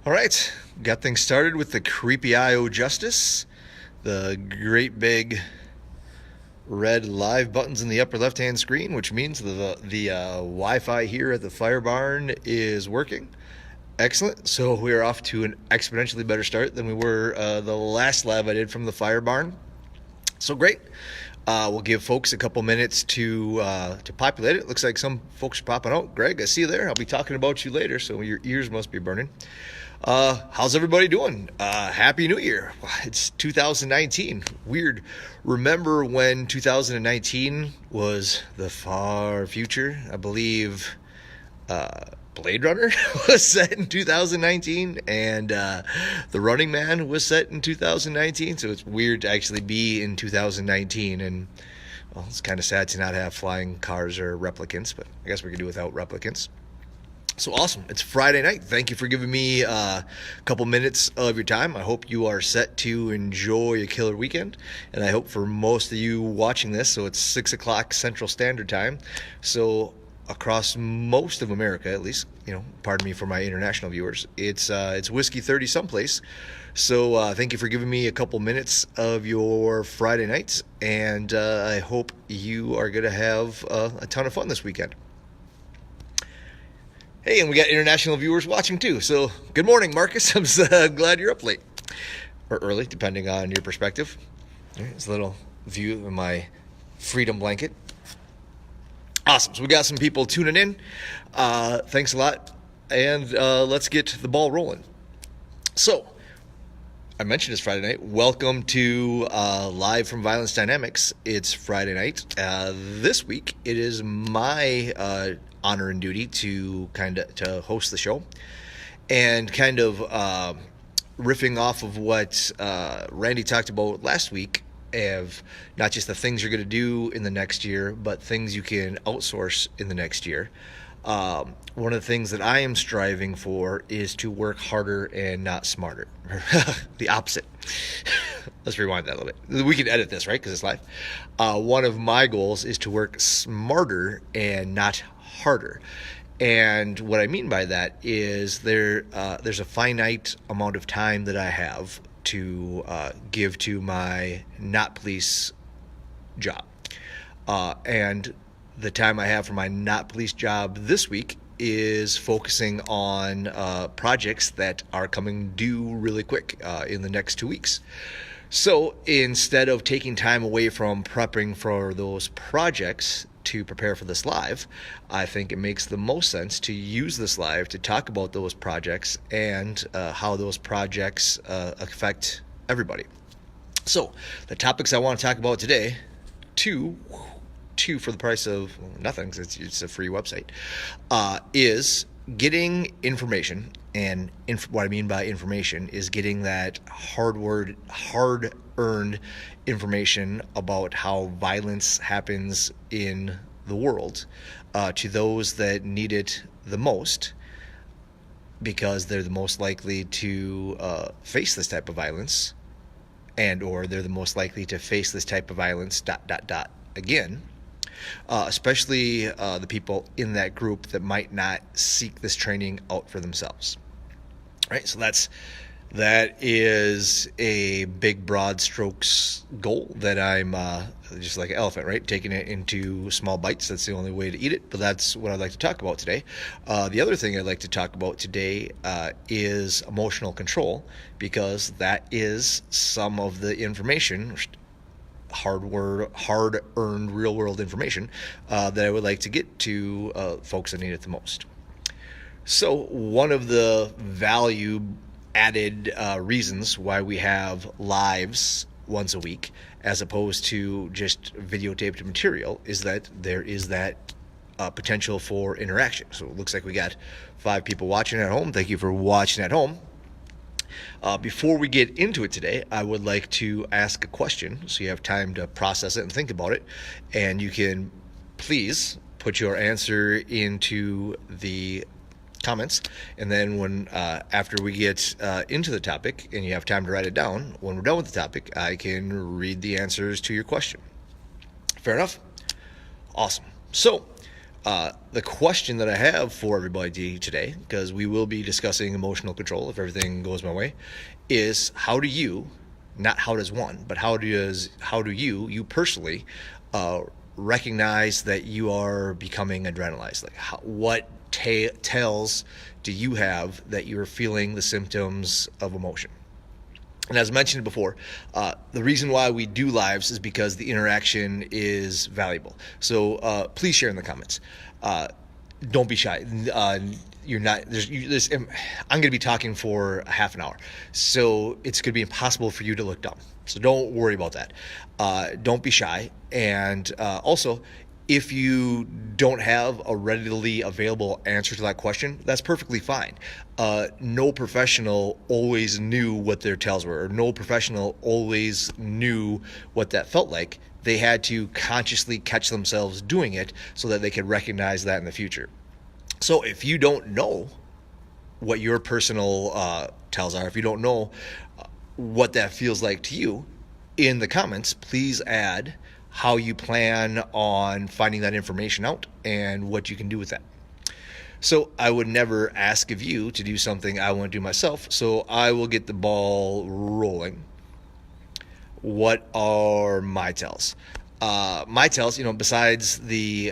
All right, got things started with the creepy IO Justice, the great big red live buttons in the upper left-hand screen, which means the Wi-Fi here at the fire barn is working. Excellent. So we are off to an exponentially better start than we were the last live I did from the fire barn. So great. We'll give folks a couple minutes to populate it. Looks like some folks are popping out. Greg, I see you there. I'll be talking about you later, so your ears must be burning. How's everybody doing? Happy New Year. It's 2019. Weird. Remember when 2019 was the far future? I believe Blade Runner was set in 2019, and The Running Man was set in 2019, so it's weird to actually be in 2019, and well, it's kind of sad to not have flying cars or replicants, but I guess we could do without replicants. So awesome. It's Friday night. Thank you for giving me a couple minutes of your time. I hope you are set to enjoy a killer weekend. And I hope for most of you watching this, so it's 6 o'clock Central Standard Time. So across most of America, at least, pardon me for my international viewers, it's Whiskey 30 someplace. So thank you for giving me a couple minutes of your Friday nights. And I hope you are going to have a ton of fun this weekend. Hey, and we got international viewers watching too. So good morning, Marcus. I'm glad you're up late. Or early, depending on your perspective. It's a little view of my freedom blanket. Awesome. So we got some people tuning in. Thanks a lot. And let's get the ball rolling. So, I mentioned it's Friday night. Welcome to Live from Violence Dynamics. It's Friday night. This week, it is my honor and duty to to host the show, and riffing off of what Randy talked about last week, of not just the things you're going to do in the next year, but things you can outsource in the next year. One of the things that I am striving for is to work harder and not smarter. The opposite. Let's rewind that a little bit. We can edit this, right? Because it's live. One of my goals is to work smarter and not harder. And what I mean by that is there's a finite amount of time that I have to give to my not police job. And the time I have for my not police job this week is focusing on projects that are coming due really quick in the next 2 weeks. So instead of taking time away from prepping for those projects to prepare for this live, I think it makes the most sense to use this live to talk about those projects and how those projects affect everybody. So the topics I want to talk about today, two for the price of nothing, because it's a free website, is getting information. And what I mean by information is getting that hard-earned information about how violence happens in the world to those that need it the most, because they're the most likely to face this type of violence, and or they're the most likely to face this type of violence ... again. Especially the people in that group that might not seek this training out for themselves. Right, so that is a big, broad strokes goal that I'm just like an elephant, right? Taking it into small bites. That's the only way to eat it. But that's what I'd like to talk about today. The other thing I'd like to talk about today is emotional control, because that is some of the information, hard-earned, real-world information that I would like to get to folks that need it the most. So one of the value-added reasons why we have lives once a week as opposed to just videotaped material is that there is that potential for interaction. So it looks like we got 5 people watching at home. Thank you for watching at home. Before we get into it today, I would like to ask a question so you have time to process it and think about it. And you can please put your answer into the comments, and then when after we get into the topic and you have time to write it down, when we're done with the topic, I can read the answers to your question. Fair enough? Awesome. So The question that I have for everybody today, because we will be discussing emotional control if everything goes my way, is how do you, not how does one, but how do you personally, recognize that you are becoming adrenalized? Like, what tells do you have that you're feeling the symptoms of emotion? And as mentioned before, the reason why we do lives is because the interaction is valuable. So please share in the comments. Don't be shy. You're not. I'm going to be talking for a half an hour, so it's going to be impossible for you to look dumb. So don't worry about that. Don't be shy, and also, if you don't have a readily available answer to that question, that's perfectly fine. No professional always knew what their tells were, or no professional always knew what that felt like. They had to consciously catch themselves doing it so that they could recognize that in the future. So if you don't know what your personal tells are, if you don't know what that feels like to you, in the comments, please add how you plan on finding that information out and what you can do with that. So I would never ask of you to do something I want to do myself, so I will get the ball rolling. What are my tells? My tells, besides the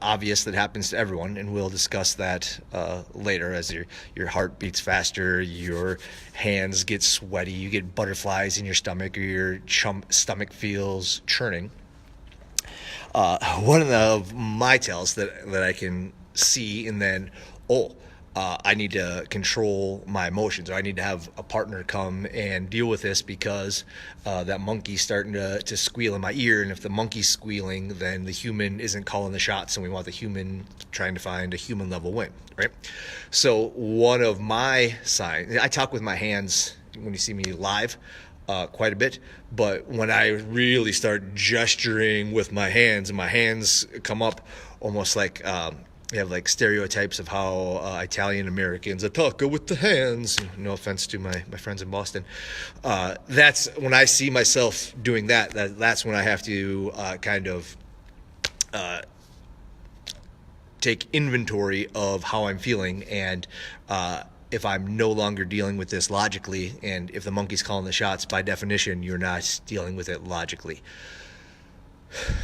obvious that happens to everyone, and we'll discuss that later, as your heart beats faster, your hands get sweaty, you get butterflies in your stomach, or your stomach feels churning. One of my tells that I can see, and then, I need to control my emotions, or I need to have a partner come and deal with this because that monkey's starting to squeal in my ear. And if the monkey's squealing, then the human isn't calling the shots, and we want the human trying to find a human level win, right? So one of my signs, I talk with my hands when you see me live quite a bit, but when I really start gesturing with my hands, and my hands come up almost like we have like stereotypes of how Italian Americans talk with the hands. No offense to my friends in Boston. That's when I see myself doing that's when I have to kind of take inventory of how I'm feeling, and if I'm no longer dealing with this logically, and if the monkey's calling the shots, by definition, you're not dealing with it logically.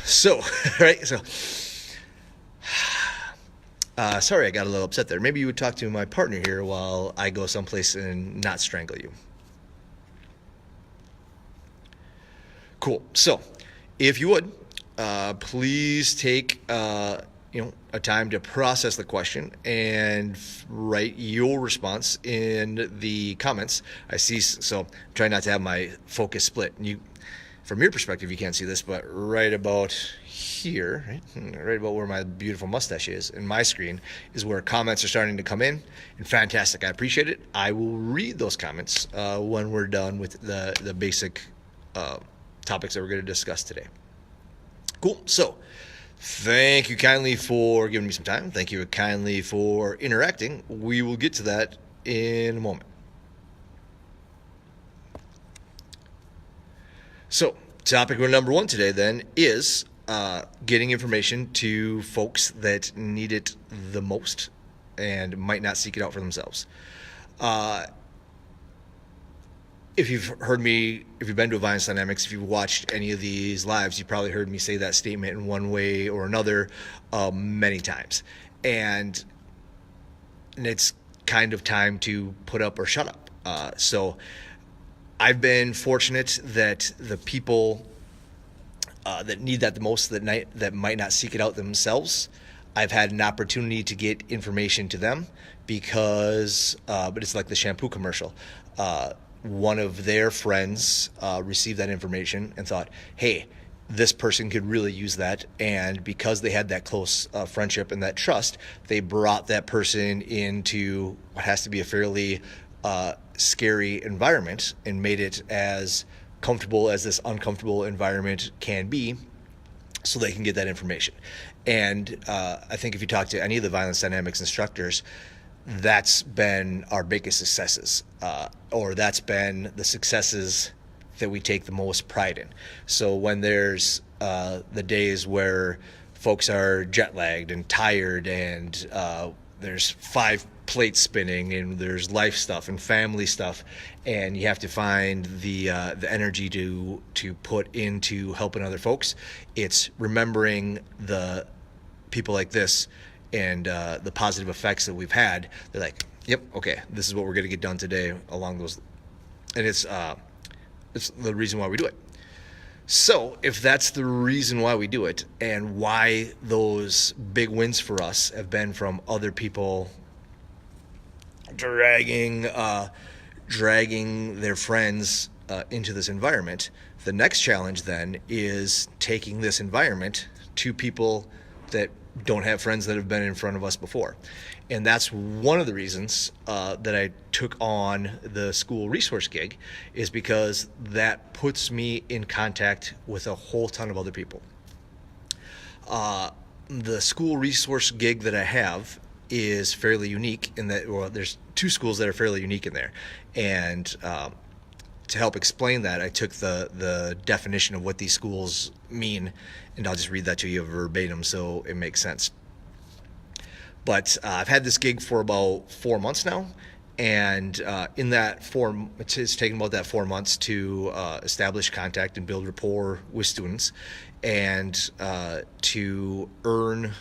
So, right, so. Sorry, I got a little upset there. Maybe you would talk to my partner here while I go someplace and not strangle you. Cool. So, if you would, please take a time to process the question and write your response in the comments. I see. So, try not to have my focus split. From your perspective, you can't see this, but right about here, right about where my beautiful mustache is in my screen, is where comments are starting to come in. And fantastic, I appreciate it. I will read those comments when we're done with the basic topics that we're going to discuss today. Cool. So, thank you kindly for giving me some time. Thank you kindly for interacting. We will get to that in a moment. So, topic number one today then is getting information to folks that need it the most and might not seek it out for themselves. If you've heard me, if you've been to Violence Dynamics, if you've watched any of these lives, you probably heard me say that statement in one way or another many times. And it's kind of time to put up or shut up. So I've been fortunate that the people that need that the most, that might not seek it out themselves, I've had an opportunity to get information to them because, but it's like the shampoo commercial. One of their friends received that information and thought, hey, this person could really use that. And because they had that close friendship and that trust, they brought that person into what has to be a fairly scary environment and made it as comfortable as this uncomfortable environment can be so they can get that information. And I think if you talk to any of the Violence Dynamics instructors, that's been our biggest successes, or that's been the successes that we take the most pride in. So when there's the days where folks are jet lagged and tired, and there's 5 plates spinning, and there's life stuff and family stuff, and you have to find the energy to put into helping other folks. It's remembering the people like this and the positive effects that we've had. They're like, yep, okay, this is what we're going to get done today along those, and it's the reason why we do it. So if that's the reason why we do it, and why those big wins for us have been from other people dragging their friends into this environment, the next challenge then is taking this environment to people that don't have friends that have been in front of us before. And that's one of the reasons that I took on the school resource gig, is because that puts me in contact with a whole ton of other people. The school resource gig that I have is fairly unique in that, well, there's 2 schools that are fairly unique in there. And to help explain that, I took the definition of what these schools mean, and I'll just read that to you verbatim so it makes sense. But I've had this gig for about 4 months now, and it's taken about that 4 months to establish contact and build rapport with students, and to earn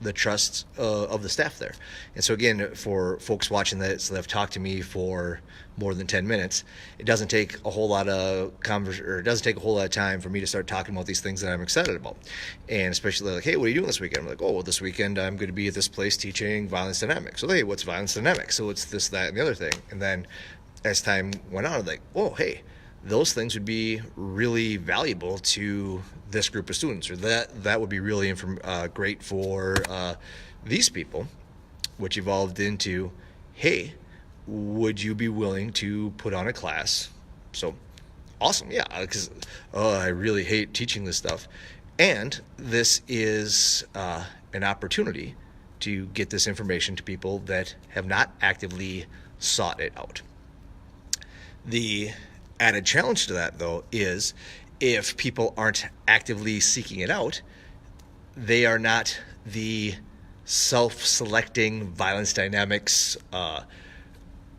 the trust of the staff there. And so again, for folks watching this that have talked to me for more than 10 minutes, it doesn't take a whole lot of time for me to start talking about these things that I'm excited about. And especially like, hey, what are you doing this weekend? I'm like, oh, well, this weekend I'm going to be at this place teaching violence dynamics. So, hey, what's violence dynamics? So it's this, that, and the other thing. And then as time went on, I'm like, oh, hey, those things would be really valuable to this group of students, or that would be really great for these people, which evolved into, hey, would you be willing to put on a class? So awesome, yeah, because I really hate teaching this stuff, and this is an opportunity to get this information to people that have not actively sought it out. The added challenge to that, though, is if people aren't actively seeking it out, they are not the self-selecting violence dynamics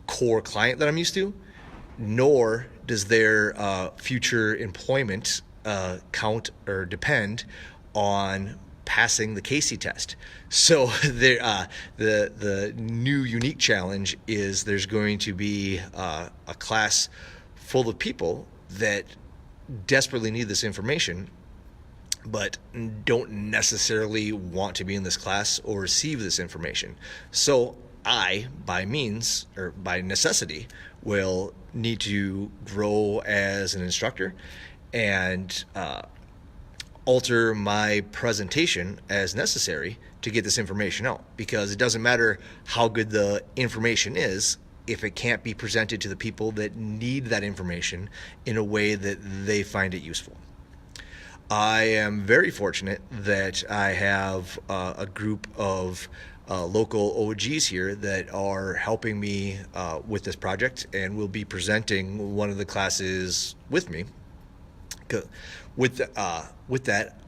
core client that I'm used to, nor does their future employment count or depend on passing the Kasey test. So the new unique challenge is there's going to be a class full of people that desperately need this information, but don't necessarily want to be in this class or receive this information. So I, by necessity, will need to grow as an instructor and alter my presentation as necessary to get this information out, because it doesn't matter how good the information is if it can't be presented to the people that need that information in a way that they find it useful. I am very fortunate that I have a group of local OGs here that are helping me with this project, and will be presenting one of the classes with me. With that,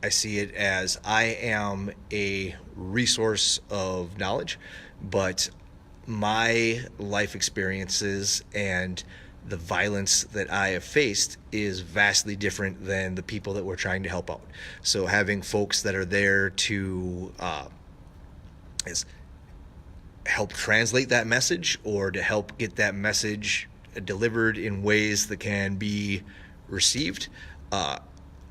I see it as I am a resource of knowledge, but my life experiences and the violence that I have faced is vastly different than the people that we're trying to help out. So having folks that are there to help translate that message, or to help get that message delivered in ways that can be received, I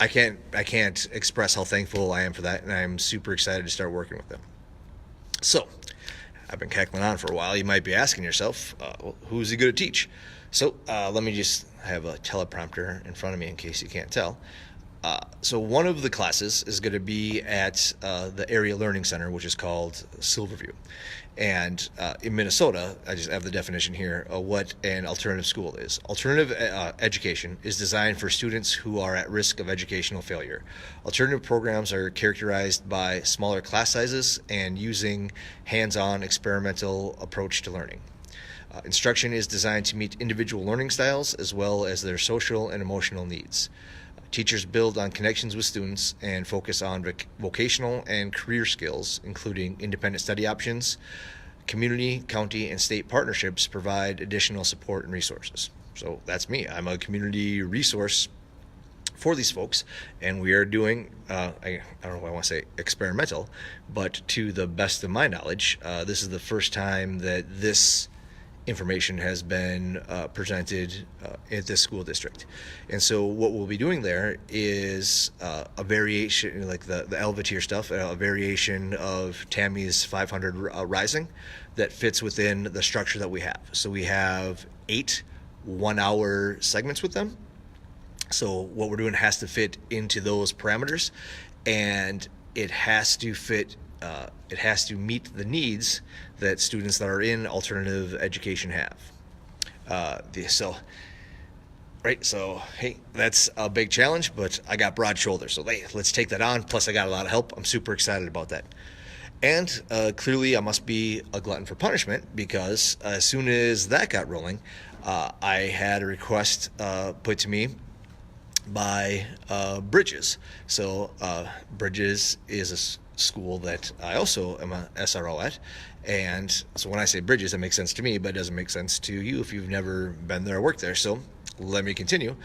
can't express how thankful I am for that, and I'm super excited to start working with them. So I've been cackling on for a while. You might be asking yourself, well, who's he going to teach? So let me just have a teleprompter in front of me in case you can't tell. So one of the classes is going to be at the Area Learning Center, which is called Silverview. And in Minnesota, I just have the definition here, what an alternative school is. Alternative education is designed for students who are at risk of educational failure. Alternative programs are characterized by smaller class sizes and using hands-on experimental approach to learning. Instruction is designed to meet individual learning styles as well as their social and emotional needs. Teachers build on connections with students and focus on vocational and career skills, including independent study options. Community, county, and state partnerships provide additional support and resources. So that's me. I'm a community resource for these folks, and we are doing, I don't know if I want to say experimental, but to the best of my knowledge, this is the first time that this information has been presented at this school district. And so what we'll be doing there is a variation, like the Elva tier stuff, a variation of Tammy's 500 Rising that fits within the structure that we have. So we have 8 1-hour segments with them. So what we're doing has to fit into those parameters, and it has to fit, it has to meet the needs that students that are in alternative education have. So hey, that's a big challenge, but I got broad shoulders, so let's take that on. Plus I got a lot of help. I'm super excited about that. And clearly I must be a glutton for punishment, because as soon as that got rolling, I had a request put to me by Bridges. So Bridges is a school that I also am a SRO at, and so when I say Bridges, it makes sense to me, but it doesn't make sense to you if you've never been there or worked there. So let me continue.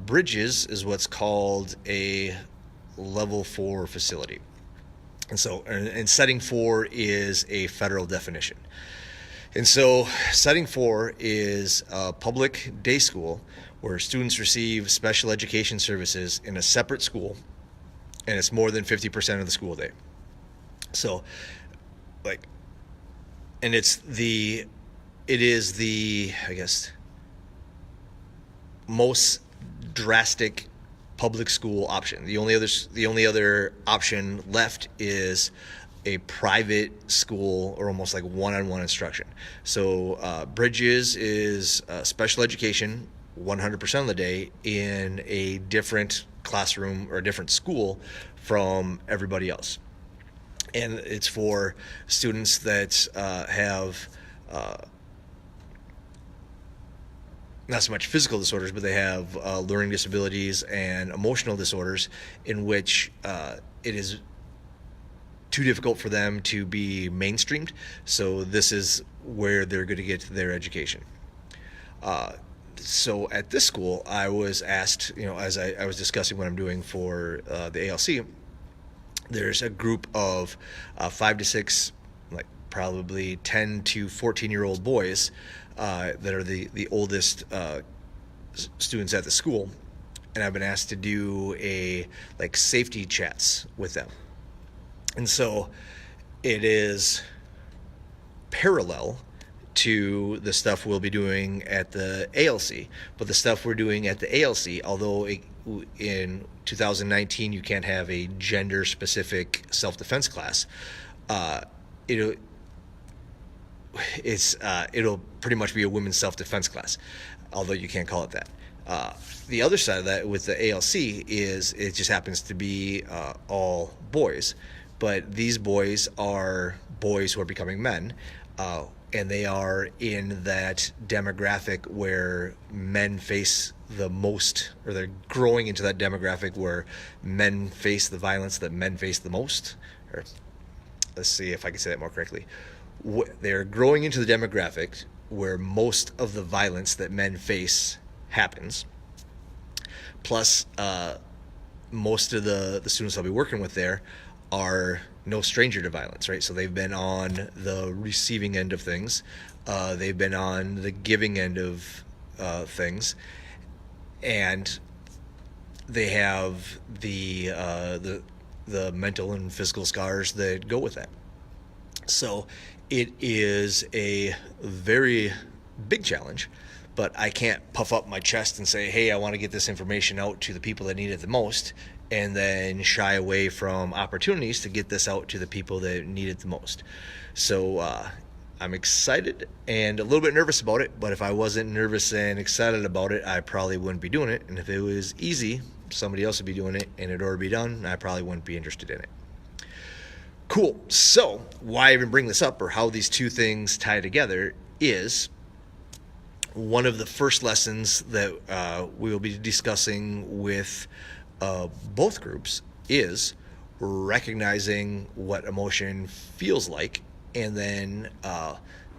Bridges is what's called a level 4 facility, and so and setting 4 is a federal definition. And so setting 4 is a public day school where students receive special education services in a separate school, and it's more than 50% of the school day. So, and it is the, I guess, most drastic public school option. The only other option left is a private school, or almost like one-on-one instruction. So Bridges is special education 100% of the day in a different classroom or a different school from everybody else. And it's for students that have not so much physical disorders, but they have learning disabilities and emotional disorders in which it is too difficult for them to be mainstreamed. So this is where they're going to get their education. So at this school, I was asked, as I was discussing what I'm doing for the ALC, there's a group of 5 to 6, like probably 10 to 14-year-old boys that are the oldest students at the school, and I've been asked to do safety chats with them. And so it is parallel to the stuff we'll be doing at the ALC, but the stuff we're doing at the ALC, although in 2019 you can't have a gender-specific self-defense class, it'll pretty much be a women's self-defense class, although you can't call it that. The other side of that with the ALC is it just happens to be all boys, but these boys are boys who are becoming men, and they are in that demographic where men face the most, or they're growing into that demographic where men face the violence that men face the most. Or let's see if I can say that more correctly. They're growing into the demographic where most of the violence that men face happens. Plus, most of the students I'll be working with there are no stranger to violence, right? So they've been on the receiving end of things. They've been on the giving end of things. And they have the mental and physical scars that go with that. So it is a very big challenge, but I can't puff up my chest and say, hey, I want to get this information out to the people that need it the most, and then shy away from opportunities to get this out to the people that need it the most. So I'm excited and a little bit nervous about it, but if I wasn't nervous and excited about it, I probably wouldn't be doing it. And if it was easy, somebody else would be doing it and it'd already be done, I probably wouldn't be interested in it. Cool. So why I even bring this up, or how these two things tie together, is one of the first lessons that we will be discussing with both groups is recognizing what emotion feels like, and then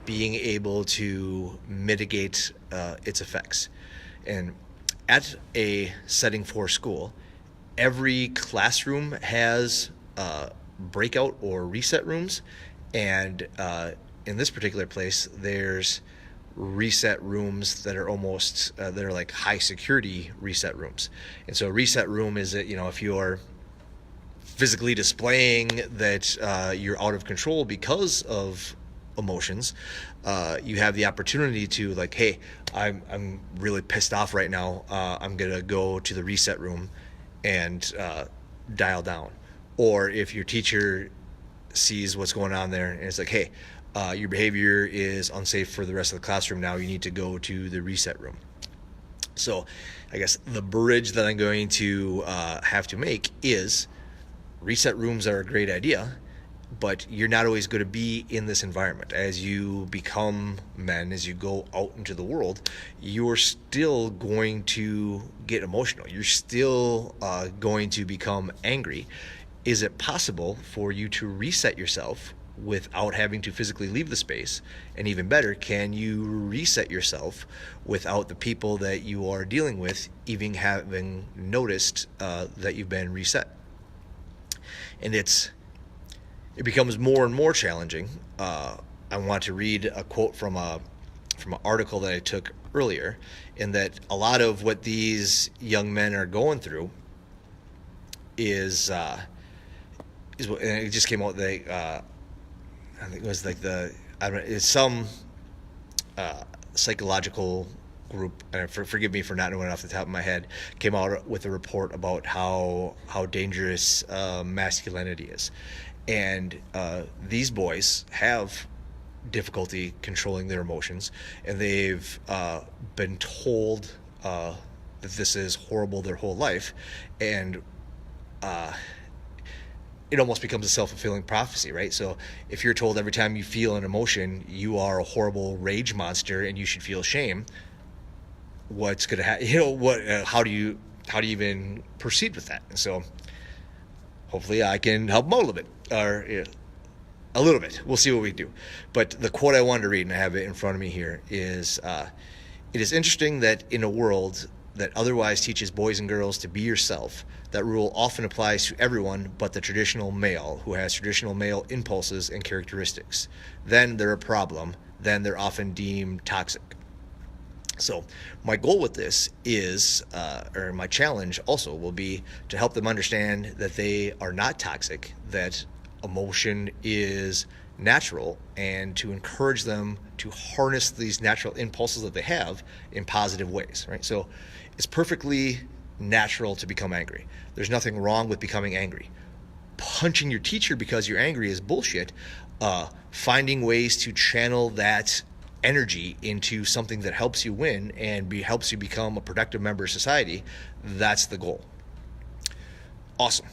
being able to mitigate its effects. And at a setting for school, every classroom has breakout or reset rooms, and in this particular place, there's reset rooms that are almost they're like high security reset rooms. And so a reset room is that, if you're physically displaying that you're out of control because of emotions, you have the opportunity to, like, hey, I'm really pissed off right now, I'm gonna go to the reset room and dial down. Or if your teacher sees what's going on there and it's like, hey, your behavior is unsafe for the rest of the classroom now, you need to go to the reset room. So I guess the bridge that I'm going to have to make is reset rooms are a great idea, but you're not always going to be in this environment. As you become men, as you go out into the world, you're still going to get emotional. You're still going to become angry. Is it possible for you to reset yourself without having to physically leave the space? And even better, can you reset yourself without the people that you are dealing with even having noticed that you've been reset? And it becomes more and more challenging. I want to read a quote from an article that I took earlier, in that a lot of what these young men are going through is what, and it just came out. I think it was like it's some psychological group, and forgive me for not knowing it off the top of my head, came out with a report about how dangerous masculinity is. And these boys have difficulty controlling their emotions, and they've been told that this is horrible their whole life, and it almost becomes a self-fulfilling prophecy, right? So if you're told every time you feel an emotion you are a horrible rage monster and you should feel shame, what's going to happen? How do you even proceed with that? And so hopefully I can help them out a little bit, or a little bit. We'll see what we do. But the quote I wanted to read, and I have it in front of me here, is it is interesting that in a world that otherwise teaches boys and girls to be yourself, that rule often applies to everyone but the traditional male, who has traditional male impulses and characteristics. Then they're a problem. Then they're often deemed toxic. So my goal with this is, or my challenge also will be, to help them understand that they are not toxic, that emotion is natural, and to encourage them to harness these natural impulses that they have in positive ways, right? So it's perfectly natural to become angry. There's nothing wrong with becoming angry. Punching your teacher because you're angry is bullshit. Finding ways to channel that energy into something that helps you win and helps you become a productive member of society, that's the goal. Awesome.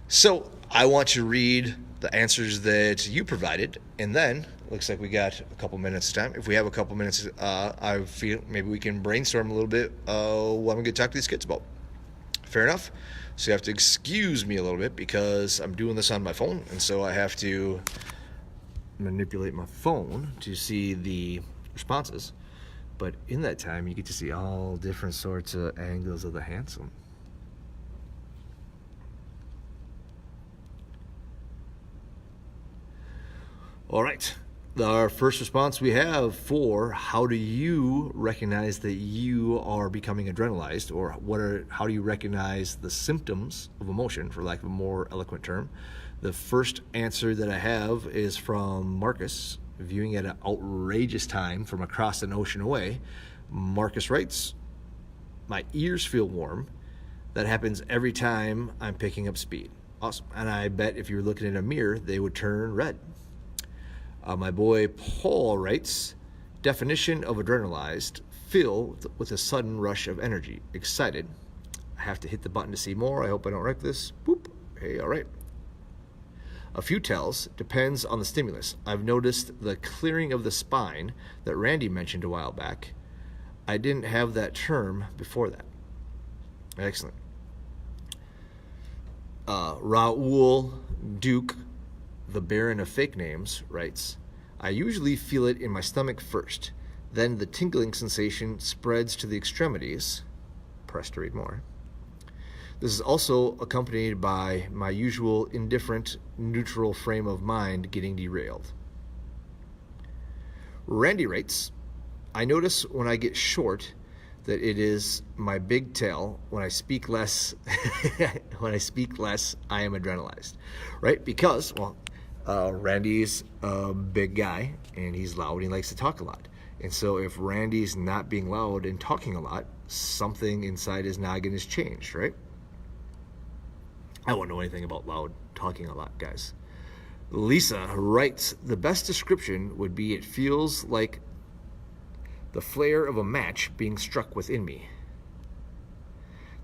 So I want to read the answers that you provided, and then looks like we got a couple minutes of time. If we have a couple minutes, I feel maybe we can brainstorm a little bit what I'm going to talk to these kids about. Fair enough? So you have to excuse me a little bit because I'm doing this on my phone, and so I have to manipulate my phone to see the responses. But in that time, you get to see all different sorts of angles of the handsome. All right. Our first response we have for how do you recognize that you are becoming adrenalized, or how do you recognize the symptoms of emotion, for lack of a more eloquent term. The first answer that I have is from Marcus, viewing at an outrageous time from across an ocean away. Marcus writes, "My ears feel warm. That happens every time I'm picking up speed." Awesome. And I bet if you were looking in a mirror, they would turn red. My boy Paul writes, "Definition of adrenalized, filled with a sudden rush of energy, excited. I have to hit the button to see more. I hope I don't wreck this. Boop. Hey, all right. A few tells, depends on the stimulus. I've noticed the clearing of the spine that Randy mentioned a while back. I didn't have that term before that. Excellent. Raoul Duke, the Baron of Fake Names, writes, I usually feel it in my stomach first. Then the tingling sensation spreads to the extremities. Press to read more. This is also accompanied by my usual indifferent, neutral frame of mind getting derailed. Randy writes, I notice when I get short that it is my big tail. When I speak less, I am adrenalized, right? Because, Randy's a big guy and he's loud and he likes to talk a lot. And so if Randy's not being loud and talking a lot, something inside his noggin has changed, right? I won't know anything about loud talking a lot, guys. Lisa writes, the best description would be it feels like the flare of a match being struck within me.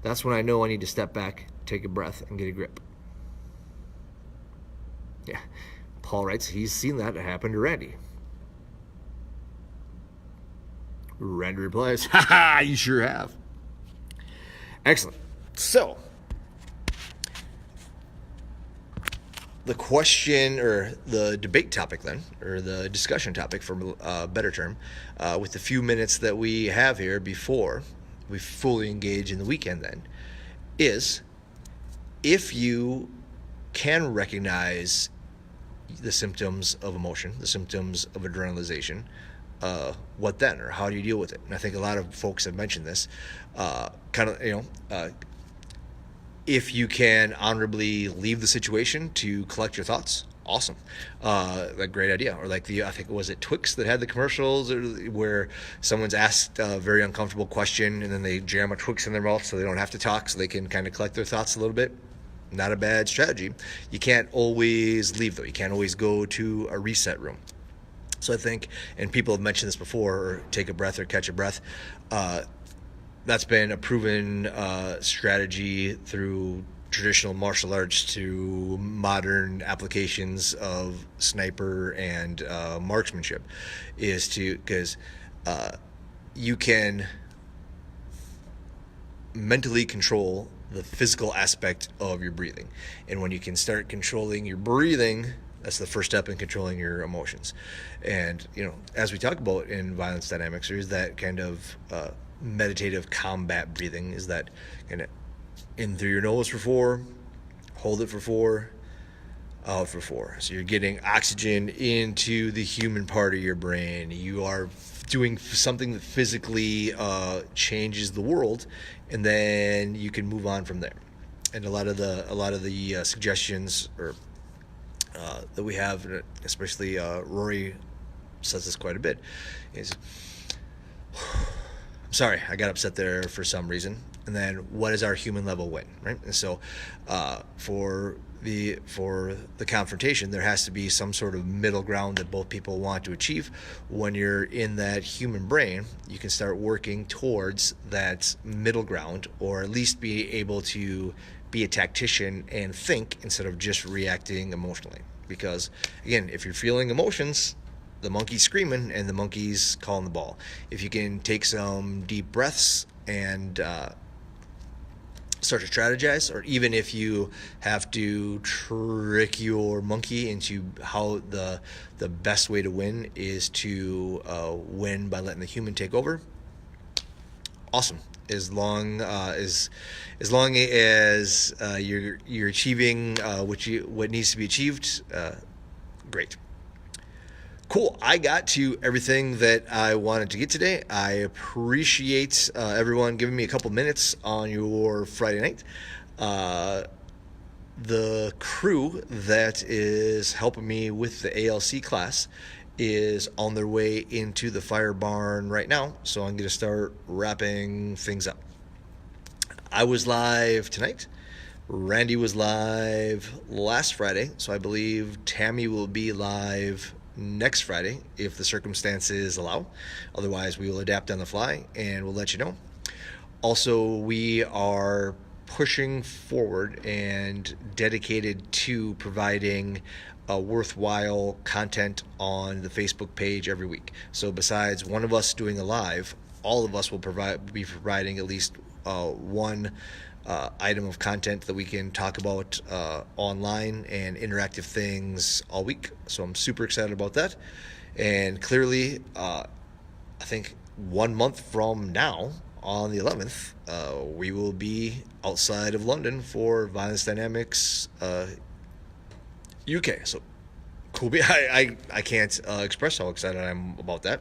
That's when I know I need to step back, take a breath, and get a grip. Yeah, Paul writes, he's seen that happen to Randy. Randy replies, ha, you sure have. Excellent. So, the question or the debate topic then, or the discussion topic for a better term, with the few minutes that we have here before we fully engage in the weekend then, is if you can recognize the symptoms of emotion, the symptoms of adrenalization, what then, or how do you deal with it? And I think a lot of folks have mentioned this, if you can honorably leave the situation to collect your thoughts, awesome. A great idea. Or like I think, was it Twix that had the commercials where someone's asked a very uncomfortable question and then they jam a Twix in their mouth so they don't have to talk, so they can kind of collect their thoughts a little bit? Not a bad strategy. You can't always leave, though. You can't always go to a reset room. So I think, and people have mentioned this before, or take a breath or catch a breath, that's been a proven strategy through traditional martial arts to modern applications of sniper and marksmanship, because you can mentally control the physical aspect of your breathing. And when you can start controlling your breathing, that's the first step in controlling your emotions. And, as we talk about in violence dynamics, there's that kind of meditative combat breathing, is that kind of in through your nose for 4, hold it for 4, out for 4. So you're getting oxygen into the human part of your brain. You are doing something that physically changes the world, and then you can move on from there. And a lot of the suggestions or that we have, especially Rory says this quite a bit, is, I'm sorry, I got upset there for some reason. And then what is our human level win, right? And so for the confrontation, there has to be some sort of middle ground that both people want to achieve. When you're in that human brain, you can start working towards that middle ground, or at least be able to be a tactician and think instead of just reacting emotionally. Because again, if you're feeling emotions, the monkey's screaming and the monkey's calling the ball. If you can take some deep breaths and start to strategize, or even if you have to trick your monkey into how the best way to win is to win by letting the human take over, awesome. As long as you're achieving what needs to be achieved, great. Cool. I got to everything that I wanted to get today. I appreciate everyone giving me a couple minutes on your Friday night. The crew that is helping me with the ALC class is on their way into the fire barn right now, so I'm going to start wrapping things up. I was live tonight. Randy was live last Friday, so I believe Tammy will be live next Friday if the circumstances allow. Otherwise, we will adapt on the fly and we'll let you know. Also, we are pushing forward and dedicated to providing worthwhile content on the Facebook page every week. So besides one of us doing a live, all of us will be providing at least one item of content that we can talk about online and interactive things all week. So I'm super excited about that. And clearly, I think 1 month from now, on the 11th, we will be outside of London for Violence Dynamics UK. So cool. I can't express how excited I am about that.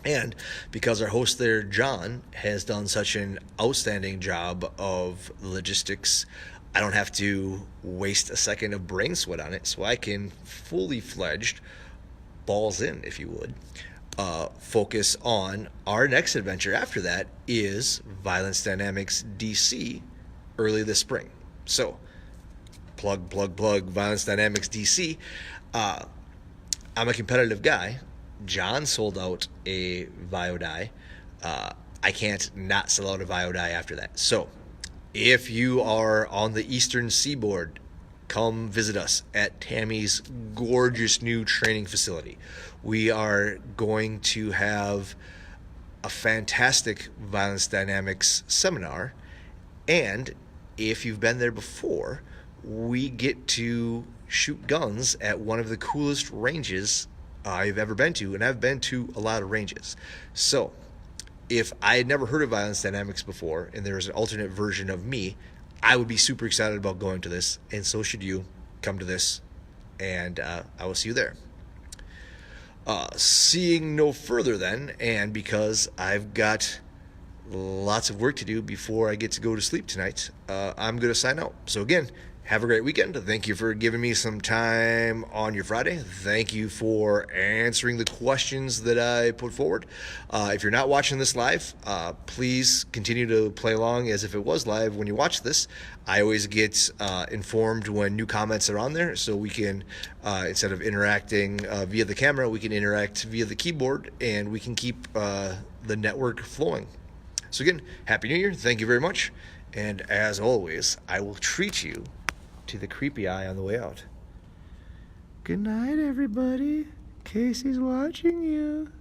And because our host there, John, has done such an outstanding job of logistics, I don't have to waste a second of brain sweat on it. So I can fully fledged, balls in, if you would, focus on our next adventure after that is Violence Dynamics DC early this spring. So plug, Violence Dynamics DC. I'm a competitive guy. John sold out a Vio die. I can't not sell out a Vio die after that. So if you are on the Eastern Seaboard, come visit us at Tammy's gorgeous new training facility. We are going to have a fantastic Violence Dynamics seminar. And if you've been there before, we get to shoot guns at one of the coolest ranges I've ever been to, and I've been to a lot of ranges. So if I had never heard of Violence Dynamics before and there was an alternate version of me, I would be super excited about going to this, and so should you. Come to this, and I will see you there. Seeing no further then, and because I've got lots of work to do before I get to go to sleep tonight, I'm going to sign out. So again, have a great weekend. Thank you for giving me some time on your Friday. Thank you for answering the questions that I put forward. If you're not watching this live, please continue to play along as if it was live when you watch this. I always get informed when new comments are on there, so we can, instead of interacting via the camera, we can interact via the keyboard, and we can keep the network flowing. So again, Happy New Year. Thank you very much. And as always, I will treat you to the creepy eye on the way out. Good night, everybody. Casey's watching you.